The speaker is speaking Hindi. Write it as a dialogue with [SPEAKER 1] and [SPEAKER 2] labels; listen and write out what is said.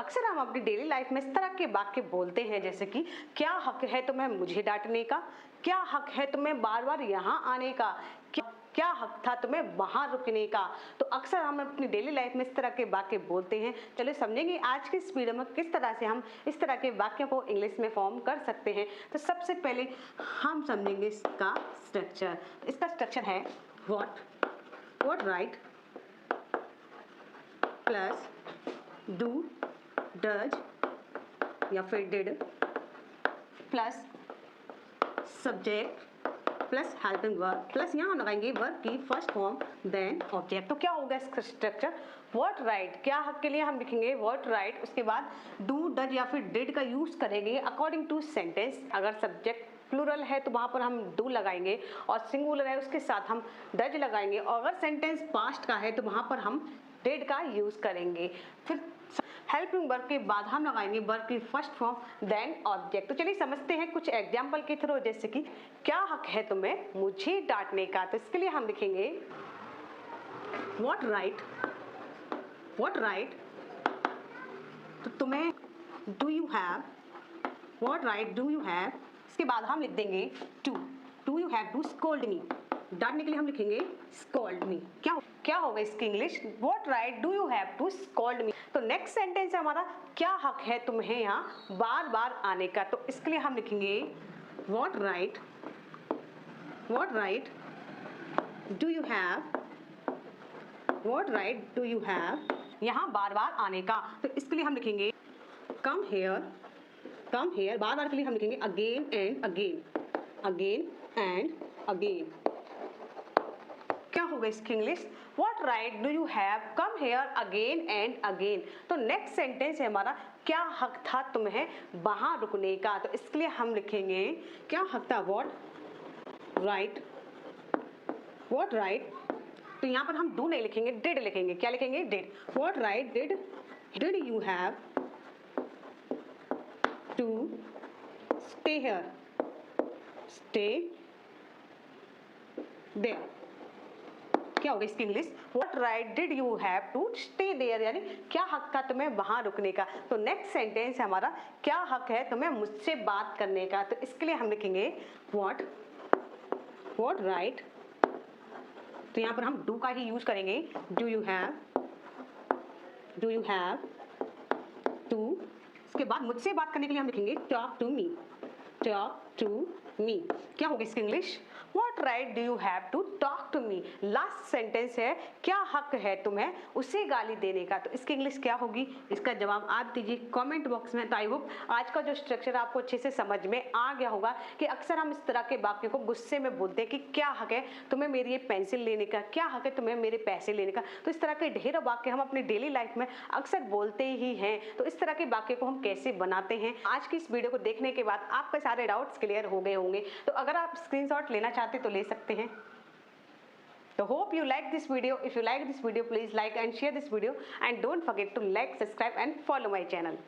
[SPEAKER 1] अक्सर हम अपनी डेली लाइफ में इस तरह के वाक्य बोलते हैं जैसे कि क्या हक है तुम्हें मुझे डांटने का, क्या हक है तुम्हें बार बार यहाँ आने का, क्या हक था तुम्हें वहां रुकने का। तो अक्सर हम अपनी डेली लाइफ में इस तरह के वाक्य बोलते हैं। चलिए समझेंगे आज की इस वीडियो में किस तरह से हम इस तरह के वाक्यों को इंग्लिश में फॉर्म कर सकते हैं। तो सबसे पहले हम समझेंगे इसका स्ट्रक्चर। इसका स्ट्रक्चर है what right plus do does या फिर did plus subject plus helping verb plus यहाँ लगाएंगे वर्ब की फर्स्ट फॉर्म देन ऑब्जेक्ट। तो क्या होगा इसका स्ट्रक्चर? व्हाट राइट, क्या हक के लिए हम लिखेंगे व्हाट राइट, उसके बाद डू डज या फिर डिड का यूज करेंगे अकॉर्डिंग टू सेंटेंस। अगर सब्जेक्ट प्लूरल है तो वहां पर हम डू लगाएंगे और सिंगुलर है उसके साथ हम डज लगाएंगे, और अगर सेंटेंस पास्ट का है तो वहां पर हम डिड का यूज करेंगे। फिर हेल्पिंग वर्ब के बाद हम लगाएंगे वर्ब की फर्स्ट फॉर्म देन ऑब्जेक्ट। तो चलिए समझते हैं कुछ एग्जांपल के थ्रू, जैसे कि क्या हक है तुम्हें मुझे डांटने का। तो इसके लिए हम लिखेंगे व्हाट राइट तो तुम्हें do you have, what right do you have. इसके बाद हम लिख देंगे do you have to scold me, डांटने के लिए हम लिखेंगे स्कोल्ड मी। क्या होगा इसकी English? What right do you have to scold me. तो नेक्स्ट सेंटेंस है हमारा क्या हक है तुम्हें यहाँ बार बार आने का। तो इसके लिए हम लिखेंगे what right do you have, what right do you have यहाँ बार बार आने का। तो इसके लिए हम लिखेंगे कम हेयर बार बार के लिए हम लिखेंगे अगेन एंड अगेन। क्या होगा इसकी English? What right do you have come here again and again. तो नेक्स्ट सेंटेंस है हमारा क्या हक था तुम्हें वहां रुकने का। तो इसके लिए हम लिखेंगे क्या हक था व्हाट राइट तो यहाँ पर हम डू नहीं लिखेंगे डिड लिखेंगे। क्या लिखेंगे? Did. What right did you have to stay there. क्या होगा इसकी English? What right did you have to stay there, यानी क्या हक था तुम्हें वहां रुकने का। तो नेक्स्ट सेंटेंस है हमारा क्या हक है तुम्हें मुझसे बात करने का। तो इसके लिए हम लिखेंगे व्हाट राइट तो यहाँ पर हम डू का ही यूज करेंगे डू यू हैव टू। इसके बाद मुझसे बात करने के लिए हम लिखेंगे टॉक टू मी। क्या होगा इसकी English? What right do you have to talk to me. Last sentence है क्या हक है तुम्हें उसे गाली देने का। तो इसकी इंग्लिश क्या होगी? इसका जवाब आप दीजिए कमेंट बॉक्स में। तो आई होप आज का जो स्ट्रक्चर आपको अच्छे से समझ में आ गया होगा कि अक्सर हम इस तरह के वाक्य को गुस्से में बोलते हैं कि क्या हक है तुम्हें मेरी ये पेंसिल लेने का, क्या हक है तुम्हें मेरे पैसे लेने का। तो इस तरह के ढेरों वाक्य हम अपनी डेली लाइफ में अक्सर बोलते ही हैं। तो इस तरह के वाक्य को हम कैसे बनाते हैं, आज की इस वीडियो को देखने के बाद आपके सारे डाउट्स क्लियर हो गए होंगे। तो अगर आप स्क्रीनशॉट लेना चाहते तो ले सकते हैं। So hope you like this video. If you like this video, please like and share this video, and don't forget to like, subscribe and follow my channel.